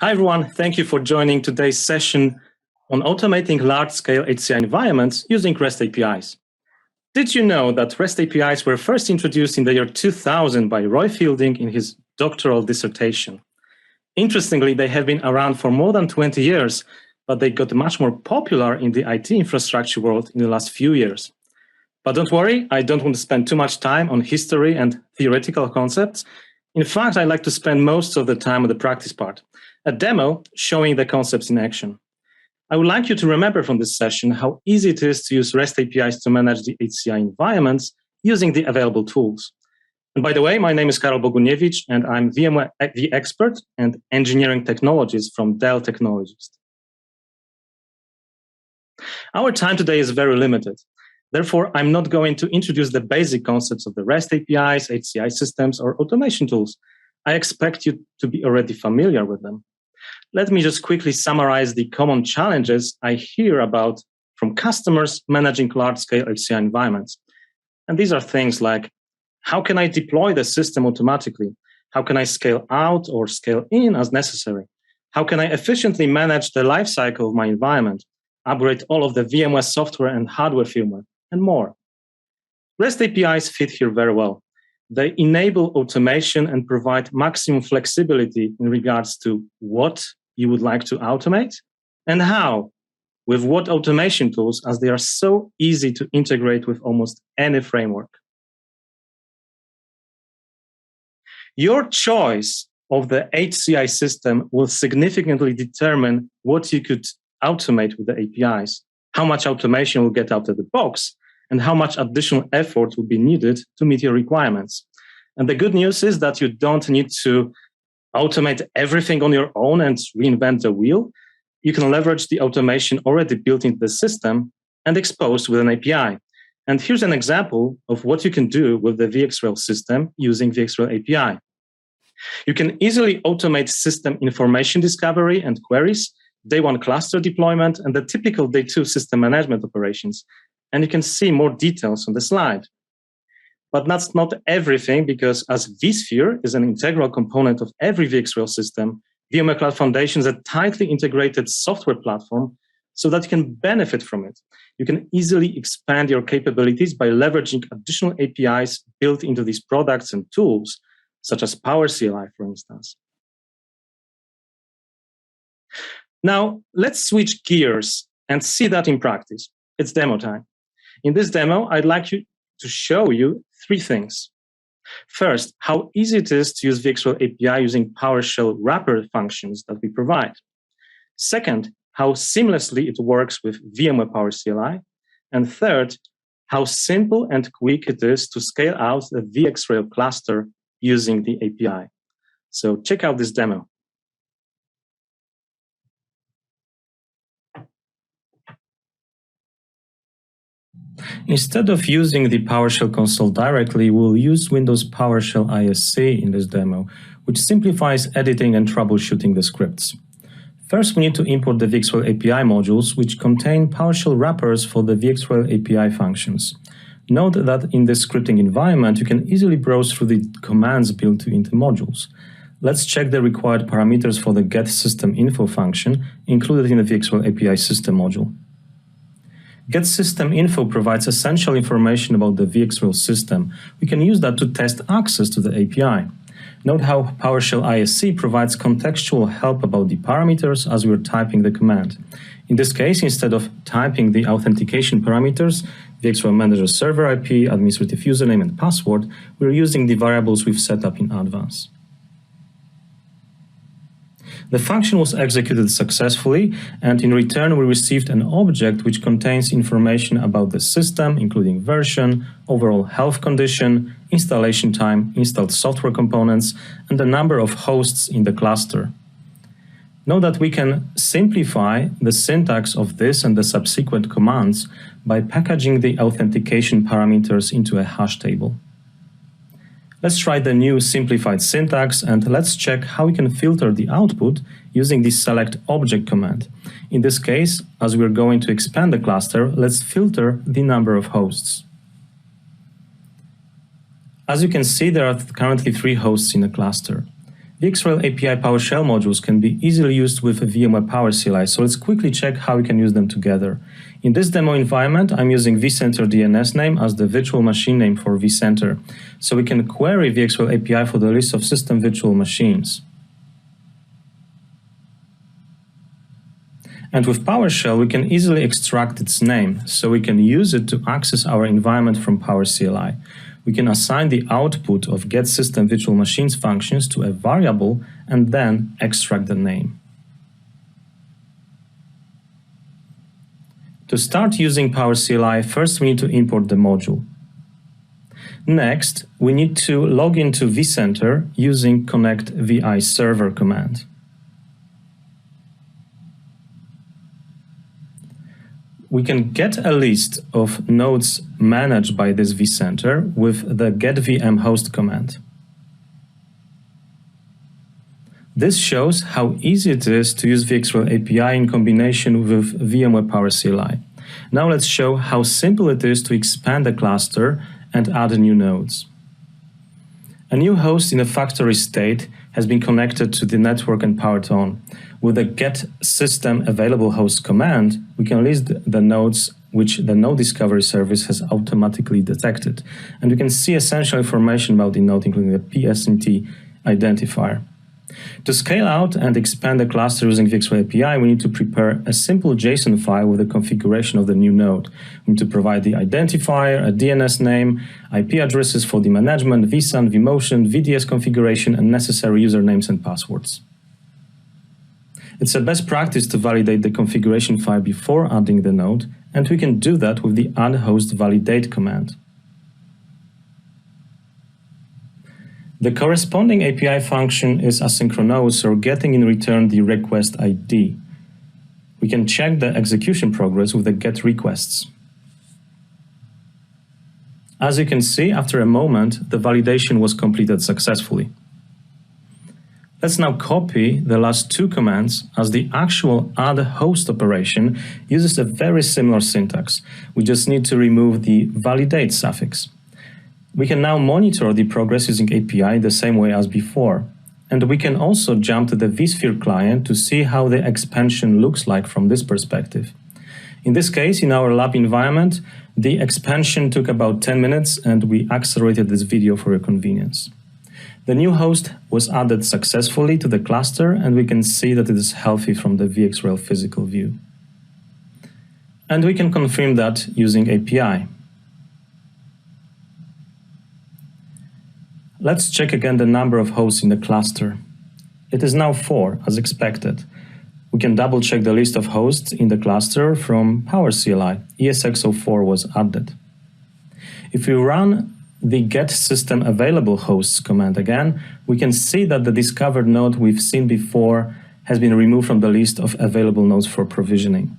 Hi, everyone. Thank you for joining today's session on automating large-scale HCI environments using REST APIs. Did you know that REST APIs were first introduced in the year 2000 by Roy Fielding in his doctoral dissertation? Interestingly, they have been around for more than 20 years, but they got much more popular in the IT infrastructure world in the last few years. But don't worry, I don't want to spend too much time on history and theoretical concepts. In fact, I like to spend most of the time on the practice part, a demo showing the concepts in action. I would like you to remember from this session how easy it is to use REST APIs to manage the HCI environments using the available tools. And by the way, my name is Karol Boguniewicz, and I'm VMware expert and engineering technologist from Dell Technologies. Our time today is very limited. Therefore, I'm not going to introduce the basic concepts of the REST APIs, HCI systems, or automation tools. I expect you to be already familiar with them. Let me just quickly summarize the common challenges I hear about from customers managing large-scale HCI environments. And these are things like, how can I deploy the system automatically? How can I scale out or scale in as necessary? How can I efficiently manage the lifecycle of my environment, upgrade all of the VMware software and hardware firmware, and more? REST APIs fit here very well. They enable automation and provide maximum flexibility in regards to what you would like to automate and how, with what automation tools, as they are so easy to integrate with almost any framework. Your choice of the HCI system will significantly determine what you could automate with the APIs, how much automation will get out of the box, and how much additional effort will be needed to meet your requirements. And the good news is that you don't need to automate everything on your own and reinvent the wheel. You can leverage the automation already built into the system and exposed with an API. And here's an example of what you can do with the VxRail system using VxRail API. You can easily automate system information discovery and queries, day one cluster deployment, and the typical day two system management operations. And you can see more details on the slide. But that's not everything, because as vSphere is an integral component of every VxRail system, VMware Cloud Foundation is a tightly integrated software platform so that you can benefit from it. You can easily expand your capabilities by leveraging additional APIs built into these products and tools, such as PowerCLI, for instance. Now, let's switch gears and see that in practice. It's demo time. In this demo, I'd like to show you three things. First, how easy it is to use VxRail API using PowerShell wrapper functions that we provide. Second, how seamlessly it works with VMware PowerCLI. And third, how simple and quick it is to scale out the VxRail cluster using the API. So check out this demo. Instead of using the PowerShell console directly, we'll use Windows PowerShell ISC in this demo, which simplifies editing and troubleshooting the scripts. First, we need to import the VxRail API modules, which contain PowerShell wrappers for the VxRail API functions. Note that in this scripting environment, you can easily browse through the commands built into modules. Let's check the required parameters for the getSystemInfo function included in the VxRail API system module. GetSystemInfo provides essential information about the VxRail system. We can use that to test access to the API. Note how PowerShell ISC provides contextual help about the parameters as we're typing the command. In this case, instead of typing the authentication parameters, VxRail Manager Server IP, administrative username, and password, we're using the variables we've set up in advance. The function was executed successfully, and in return we received an object which contains information about the system, including version, overall health condition, installation time, installed software components, and the number of hosts in the cluster. Note that we can simplify the syntax of this and the subsequent commands by packaging the authentication parameters into a hash table. Let's try the new simplified syntax, and let's check how we can filter the output using the select object command. In this case, as we're going to expand the cluster, let's filter the number of hosts. As you can see, there are currently 3 hosts in a cluster. VxRail API PowerShell modules can be easily used with VMware PowerCLI, so let's quickly check how we can use them together. In this demo environment, I'm using vCenter DNS name as the virtual machine name for vCenter, so we can query VxRail API for the list of system virtual machines. And with PowerShell, we can easily extract its name, so we can use it to access our environment from PowerCLI. We can assign the output of getSystemVirtualMachines functions to a variable and then extract the name. To start using PowerCLI, first we need to import the module. Next, we need to log into vCenter using connect vi server command. We can get a list of nodes managed by this vCenter with the getvmhost command. This shows how easy it is to use VxRail API in combination with VMware PowerCLI. Now let's show how simple it is to expand a cluster and add new nodes. A new host in a factory state has been connected to the network and powered on. With the getSystemAvailableHost command, we can list the nodes which the node discovery service has automatically detected. And we can see essential information about the node, including the PSNT identifier. To scale out and expand the cluster using VxRail API, we need to prepare a simple JSON file with the configuration of the new node. We need to provide the identifier, a DNS name, IP addresses for the management, vSAN, vMotion, VDS configuration, and necessary usernames and passwords. It's a best practice to validate the configuration file before adding the node, and we can do that with the add-host-validate command. The corresponding API function is asynchronous, or getting in return the request ID. We can check the execution progress with the get requests. As you can see, after a moment, the validation was completed successfully. Let's now copy the last two commands, as the actual add host operation uses a very similar syntax. We just need to remove the validate suffix. We can now monitor the progress using API the same way as before. And we can also jump to the vSphere client to see how the expansion looks like from this perspective. In this case, in our lab environment, the expansion took about 10 minutes, and we accelerated this video for your convenience. The new host was added successfully to the cluster, and we can see that it is healthy from the VxRail physical view. And we can confirm that using API. Let's check again the number of hosts in the cluster. It is now 4, as expected. We can double-check the list of hosts in the cluster from PowerCLI. ESX04 was added. If we run the getSystemAvailableHosts command again, we can see that the discovered node we've seen before has been removed from the list of available nodes for provisioning.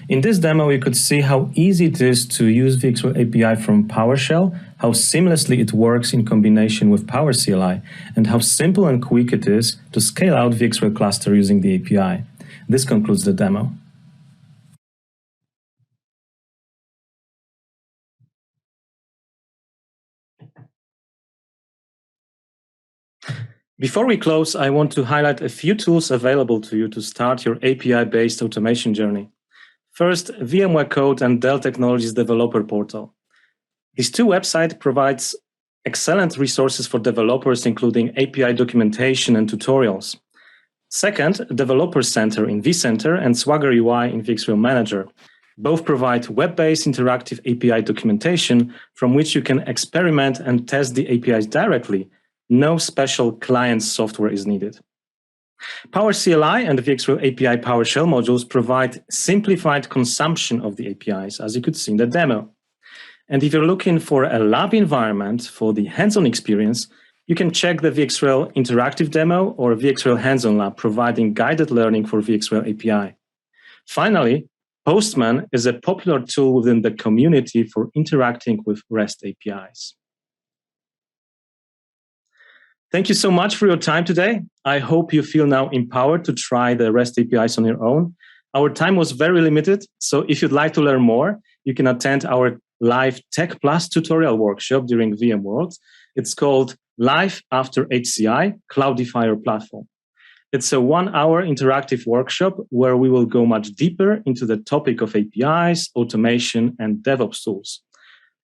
In this demo, we could see how easy it is to use VxRail API from PowerShell, how seamlessly it works in combination with PowerCLI, and how simple and quick it is to scale out VxRail cluster using the API. This concludes the demo. Before we close, I want to highlight a few tools available to you to start your API-based automation journey. First, VMware Code and Dell Technologies Developer Portal. These two websites provide excellent resources for developers, including API documentation and tutorials. Second, Developer Center in vCenter and Swagger UI in VxRail Manager. Both provide web-based interactive API documentation from which you can experiment and test the APIs directly. No special client software is needed. PowerCLI and VxRail API PowerShell modules provide simplified consumption of the APIs, as you could see in the demo. And if you're looking for a lab environment for the hands-on experience, you can check the VxRail Interactive Demo or VxRail Hands-on Lab, providing guided learning for VxRail API. Finally, Postman is a popular tool within the community for interacting with REST APIs. Thank you so much for your time today. I hope you feel now empowered to try the REST APIs on your own. Our time was very limited, so if you'd like to learn more, you can attend our live Tech Plus tutorial workshop during VMworld. It's called Life After HCI, Cloudify Platform. It's a 1-hour interactive workshop where we will go much deeper into the topic of APIs, automation, and DevOps tools.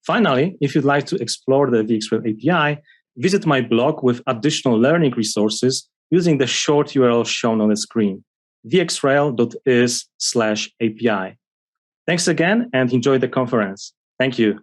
Finally, if you'd like to explore the VxRail API, visit my blog with additional learning resources using the short URL shown on the screen, vxrail.is/API. Thanks again and enjoy the conference. Thank you.